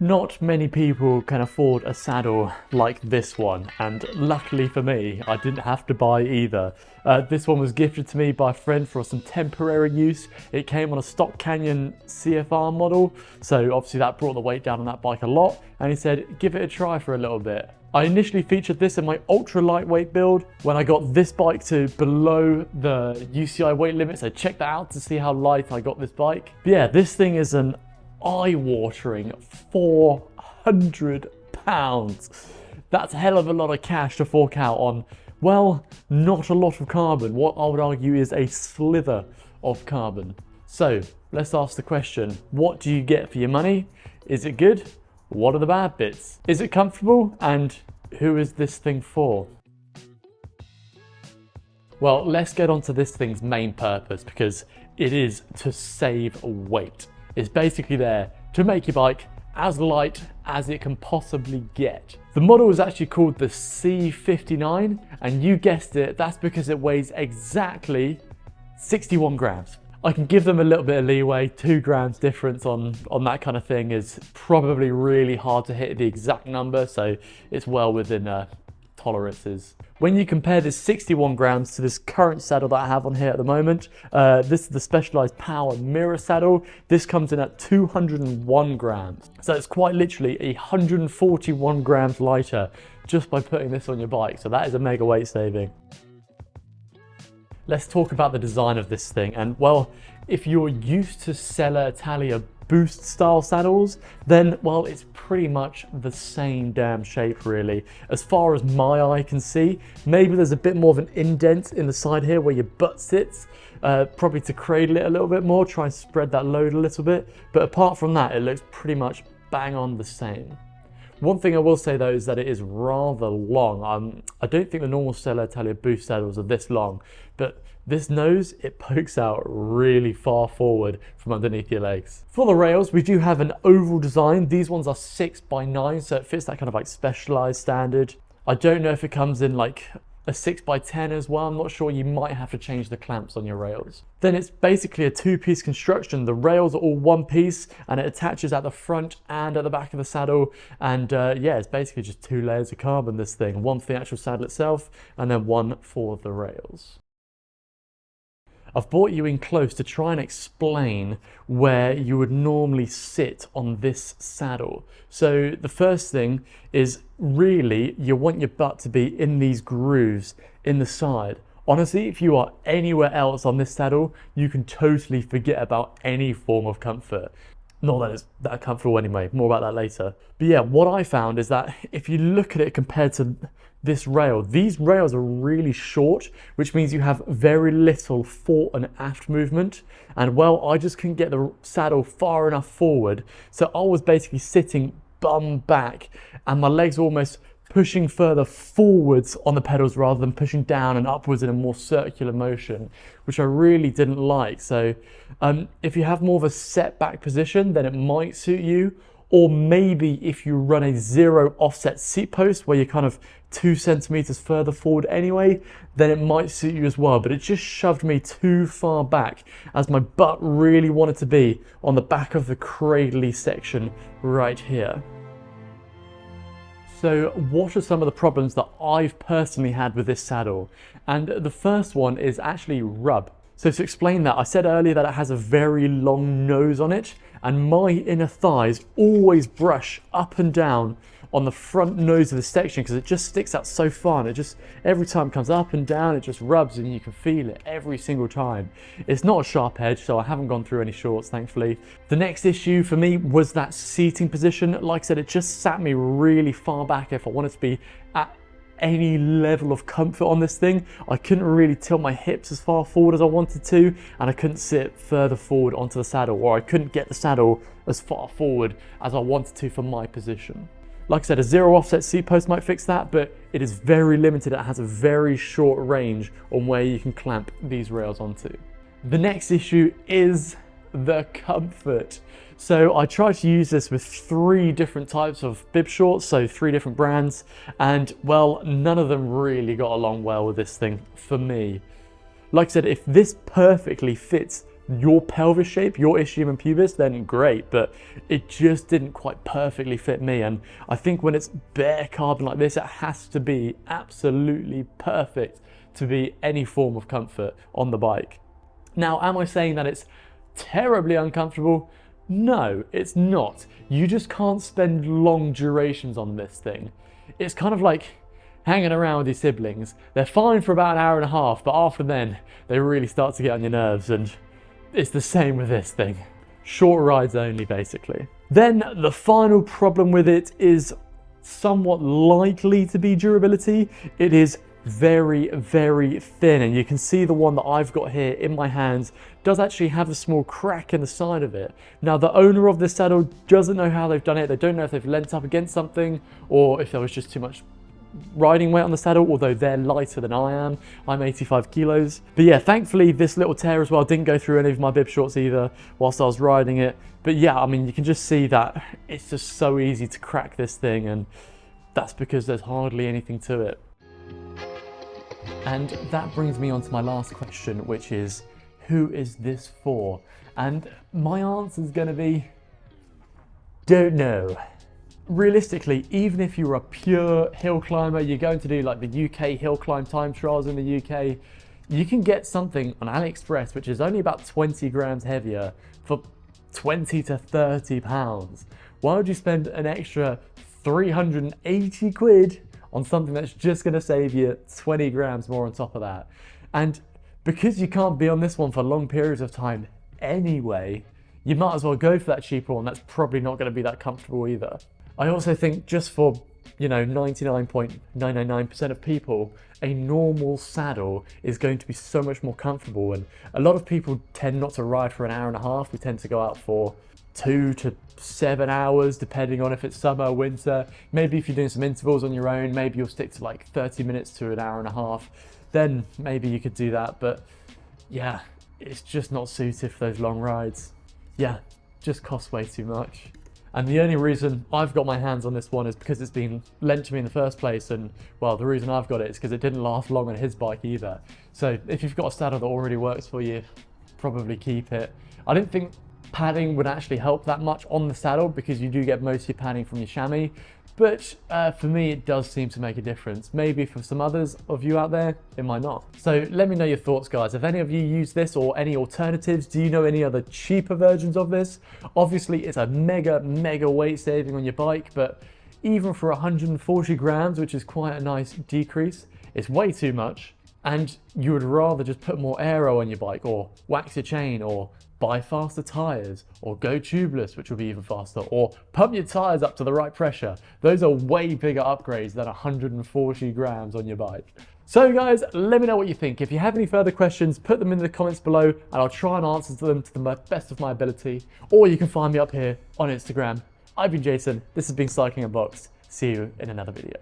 Not many people can afford a saddle like this one, and luckily for me, I didn't have to buy either. This one was gifted to me by a friend for some temporary use. It came on a Stock Canyon CFR model, so obviously that brought the weight down on that bike a lot, and he said, give it a try for a little bit. I initially featured this in my ultra lightweight build when I got this bike to below the UCI weight limit, so check that out to see how light I got this bike. But yeah, this thing is an eye-watering 400 pounds. That's a hell of a lot of cash to fork out on, well, not a lot of carbon. What I would argue is a slither of carbon. So let's ask the question, what do you get for your money? Is it good? What are the bad bits? Is it comfortable? And who is this thing for? Well, let's get on to this thing's main purpose, because it is to save weight. It's basically there to make your bike as light as it can possibly get. The model is actually called the C-59, and you guessed it, that's because it weighs exactly 61 grams. I can give them a little bit of leeway. 2 grams difference on that kind of thing is probably really hard to hit the exact number, so it's well within tolerances. When you compare this 61 grams to this current saddle that I have on here at the moment, this is the Specialized Power Mirror saddle. This comes in at 201 grams. So it's quite literally 141 grams lighter just by putting this on your bike. So that is a mega weight saving. Let's talk about the design of this thing. And well, if you're used to Sella Italia boost style saddles, then well, it's pretty much the same damn shape really. As far as my eye can see, maybe there's a bit more of an indent in the side here where your butt sits, probably to cradle it a little bit more, try and spread that load a little bit. But apart from that, it looks pretty much bang on the same. One thing I will say though is that it is rather long. I don't think the normal Sella Italia boost saddles are this long, but this nose, it pokes out really far forward from underneath your legs. For the rails, we do have an oval design. These ones are 6x9, so it fits that kind of like specialized standard. I don't know if it comes in like a 6x10 as well. I'm not sure. You might have to change the clamps on your rails. Then it's basically a 2-piece construction. The rails are all 1 piece and it attaches at the front and at the back of the saddle. And yeah, it's basically just 2 layers of carbon, this thing. 1 for the actual saddle itself and then 1 for the rails. I've brought you in close to try and explain where you would normally sit on this saddle. So the first thing is really you want your butt to be in these grooves in the side. Honestly, if you are anywhere else on this saddle, you can totally forget about any form of comfort. Not that it's that comfortable anyway, more about that later. But yeah, what I found is that if you look at it compared to this rail, these rails are really short, which means you have very little fore and aft movement. And well, I just couldn't get the saddle far enough forward. So I was basically sitting bum back and my legs were almost pushing further forwards on the pedals rather than pushing down and upwards in a more circular motion, which I really didn't like. So if you have more of a set back position, then it might suit you. Or maybe if you run a 0 offset seat post where you're kind of 2 centimeters further forward anyway, then it might suit you as well. But it just shoved me too far back as my butt really wanted to be on the back of the cradly section right here. So what are some of the problems that I've personally had with this saddle? And the first one is actually rub. So to explain that, I said earlier that it has a very long nose on it, and my inner thighs always brush up and down on the front nose of the section because it just sticks out so far, and it just, every time it comes up and down, it just rubs and you can feel it every single time. It's not a sharp edge, so I haven't gone through any shorts, thankfully. The next issue for me was that seating position. Like I said, it just sat me really far back if I wanted to be at any level of comfort on this thing. I couldn't really tilt my hips as far forward as I wanted to, and I couldn't sit further forward onto the saddle, or I couldn't get the saddle as far forward as I wanted to for my position. Like I said, a 0 offset seat post might fix that, but it is very limited. It has a very short range on where you can clamp these rails onto. The next issue is the comfort. So I tried to use this with 3 different types of bib shorts, so 3 different brands, and well, none of them really got along well with this thing for me. Like I said, if this perfectly fits your pelvis shape, your ischium and pubis, then great, but it just didn't quite perfectly fit me. And I think when it's bare carbon like this, it has to be absolutely perfect to be any form of comfort on the bike. Now, am I saying that it's terribly uncomfortable? No, it's not. You just can't spend long durations on this thing. It's kind of like hanging around with your siblings. They're fine for about an hour and a half, but after then, they really start to get on your nerves, and it's the same with this thing. Short rides only, basically. Then the final problem with it is somewhat likely to be durability. It is very, very thin, and you can see the one that I've got here in my hands does actually have a small crack in the side of it. Now, the owner of this saddle doesn't know how they've done it. They don't know if they've leant up against something or if there was just too much riding weight on the saddle, although they're lighter than I am. I'm 85 kilos. But yeah, thankfully this little tear as well didn't go through any of my bib shorts either whilst I was riding it. But yeah, I mean, you can just see that it's just so easy to crack this thing, and that's because there's hardly anything to it. And that brings me on to my last question, which is, who is this for? And my answer is going to be, don't know. Realistically, even if you're a pure hill climber, you're going to do like the UK hill climb time trials in the UK, you can get something on AliExpress which is only about 20 grams heavier for 20 to 30 pounds. Why would you spend an extra 380 quid on something that's just going to save you 20 grams more on top of that? And because you can't be on this one for long periods of time anyway, you might as well go for that cheaper one that's probably not going to be that comfortable either. I also think just for, 99.999% of people, a normal saddle is going to be so much more comfortable. And a lot of people tend not to ride for an hour and a half. We tend to go out for 2 to 7 hours, depending on if it's summer or winter. Maybe if you're doing some intervals on your own, maybe you'll stick to like 30 minutes to an hour and a half. Then maybe you could do that. But yeah, it's just not suited for those long rides. Yeah, just costs way too much. And the only reason I've got my hands on this one is because it's been lent to me in the first place. And well, the reason I've got it is because it didn't last long on his bike either. So if you've got a saddle that already works for you, probably keep it. I didn't think padding would actually help that much on the saddle because you do get most of your padding from your chamois. But for me, it does seem to make a difference. Maybe for some others of you out there, it might not. So let me know your thoughts, guys. Have any of you used this or any alternatives? Do you know any other cheaper versions of this? Obviously, it's a mega weight saving on your bike, but even for 140 grams, which is quite a nice decrease, it's way too much. And you would rather just put more aero on your bike, or wax your chain, or buy faster tires, or go tubeless, which will be even faster, or pump your tires up to the right pressure. Those are way bigger upgrades than 140 grams on your bike. So guys, let me know what you think. If you have any further questions, put them in the comments below and I'll try and answer them to the best of my ability. Or you can find me up here on Instagram. I've been Jason, this has been Cycling Unboxed. See you in another video.